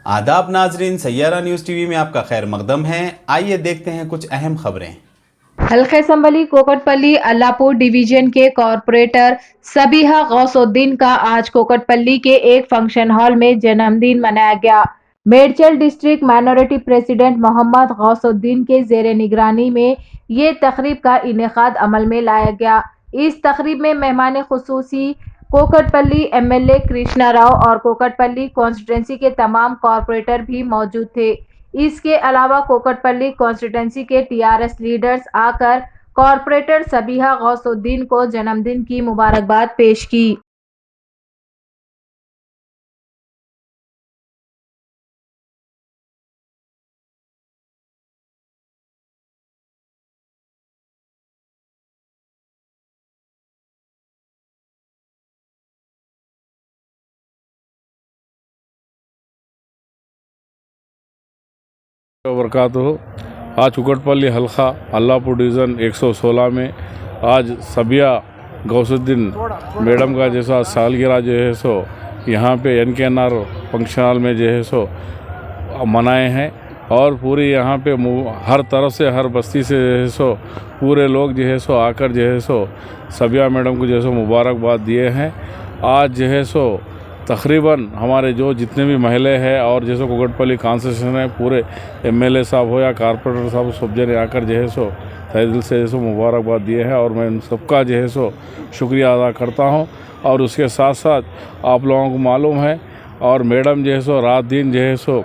आदाब नाजरीन, Saiyaara news TV में आपका खैर मकदम है। आइए देखते हैं कुछ अहम खबरें। हल्के संबली कोकटपल्ली अल्लापुर डिवीजन के कॉरपोरेटर सबीहा गौसुद्दीन का आज कोकटपल्ली के एक फंक्शन हॉल में जन्मदिन मनाया गया। Medchal district minority president Mohammed Gausuddin के जेर निगरानी में ये तकरीब का इनेकाद अमल में लाया गया। इस तकरीब में मेहमान खुसूसी कोकटपल्ली एमएलए कृष्णा राव और कोकटपल्ली कॉन्स्टिट्यूंसी के तमाम कॉरपोरेटर भी मौजूद थे। इसके अलावा कोकटपल्ली कॉन्स्टिट्यूंसी के टीआरएस लीडर्स आकर कॉरपोरेटर सबीहा गौसुद्दीन को जन्मदिन की मुबारकबाद पेश की। वबरकातुहू। आज कुकटपल्ली हल्का अल्लापुर डिवीज़न 116 में आज सबिया गौसुद्दीन मैडम का जैसा सालगिरह जो है सो यहाँ पे एनकेएनआर फंक्शन हॉल में जो है सो मनाए हैं और पूरी यहाँ पे हर तरफ से हर बस्ती से जो है सो पूरे लोग जो है सो आकर जो है सो सबिया मैडम को जो है सो मुबारकबाद दिए हैं। आज जो है सो तकरीबन हमारे जो जितने भी महिला हैं और जैसे कोकटपल्ली कॉन्स्टिट्यूशन है पूरे एमएलए साहब हो या कॉरपोरेटर साहब सब जने आकर जो है सो तहे दिल से जैसे मुबारकबाद दिए हैं और मैं उन सबका जो है सो शुक्रिया अदा करता हूं। और उसके साथ साथ आप लोगों को मालूम है और मैडम जो है सो रात दिन जो है सो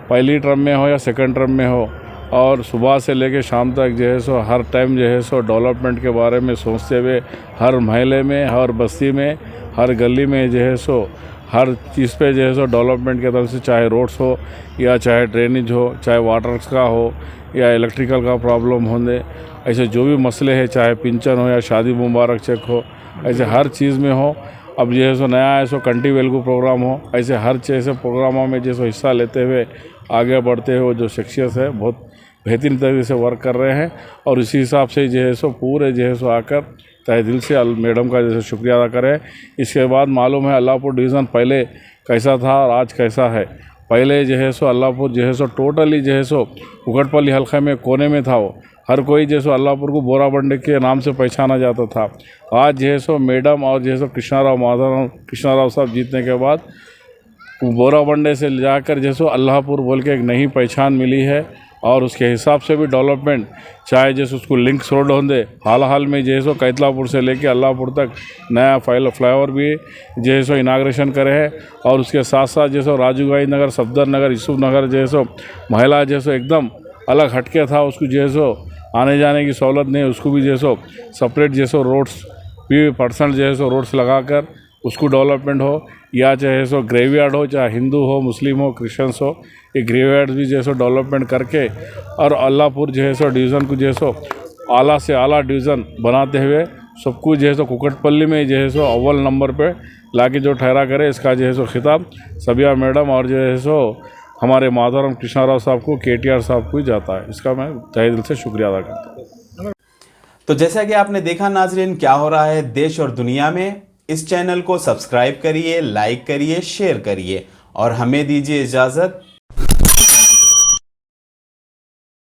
पहली टर्म में हो या सेकंड टर्म में हो और सुबह से लेकर शाम तक जो है सो हर टाइम जो है सो डेवलपमेंट के बारे में सोचते हुए हर महल्ले में हर बस्ती में हर गली में जो है सो हर चीज़ पे जो है सो डेवलपमेंट के तरफ से चाहे रोड्स हो या चाहे ड्रेनेज हो चाहे वाटर का हो या इलेक्ट्रिकल का प्रॉब्लम होने ऐसे जो भी मसले हैं चाहे पिंचन हो या शादी मुबारक चेक हो ऐसे हर चीज़ में हो। अब जो है सो नया है सो कंटी वेलगू प्रोग्राम हो ऐसे हर ऐसे प्रोग्रामों में जो हिस्सा लेते हुए आगे बढ़ते हुए जो शख्सियत है बहुत बेहतरीन तरीके से वर्क कर रहे हैं और इसी हिसाब से जो है सो पूरे जो है सो आकर तहे दिल से मैडम का जैसे शुक्रिया अदा करें। इसके बाद मालूम है अल्लापुर डिवीज़न पहले कैसा था और आज कैसा है। पहले जो है सो अल्लापुर जो है सो टोटली जो है सो कुकटपल्ली हल्के में कोने में था वो हर कोई जो है सो अल्लापुर को बोरा बंडे के नाम से पहचाना जाता था। आज जो है सो मैडम और जो है सो कृष्णा राव साहब जीतने के बाद बोरा बंडे से जाकर जो है सो अल्लाहपुर बोल के एक नई पहचान मिली है और उसके हिसाब से भी डेवलपमेंट चाहे जैसे उसको लिंक्स रोड होंगे हाल में जो है सो कैतलापुर से लेके अल्लाहपुर तक नया फ्लाईओवर भी जो है सो इनाग्रेशन करे हैं और उसके साथ साथ जो सो राजू भाई नगर सफदर नगर यूसुफ नगर जो है सो महिला जो है सो एकदम अलग हटके था उसको जो है सो आने जाने की सहूलत नहीं उसको भी जो है सो सेपरेट जो है सो रोड्स 20% जो है सो रोड्स लगाकर उसको डेवलपमेंट हो या चाहे सो ग्रेवयार्ड हो चाहे हिंदू हो मुस्लिम हो क्रिश्चियंस हो ये ग्रेवयार्ड भी जो है सो डेवलपमेंट करके और अल्लापुर जो है सो डिवीज़न को जो है सो आला से आला डिवीज़न बनाते हुए सबको जो है सो कुकटपल्ली में जो है सो अव्वल नंबर पे लाके जो ठहरा करे इसका जो है सो खिताब सबिया मैडम और जो है सो हमारे माधवराम कृष्णा राव साहब को केटीआर साहब को ही जाता है। इसका मैं तहे दिल से शुक्रिया अदा करता हूँ। तो जैसा कि आपने देखा नाजरीन क्या हो रहा है देश और दुनिया में, इस चैनल को सब्सक्राइब करिए, लाइक करिए, शेयर करिए और हमें दीजिए इजाज़त।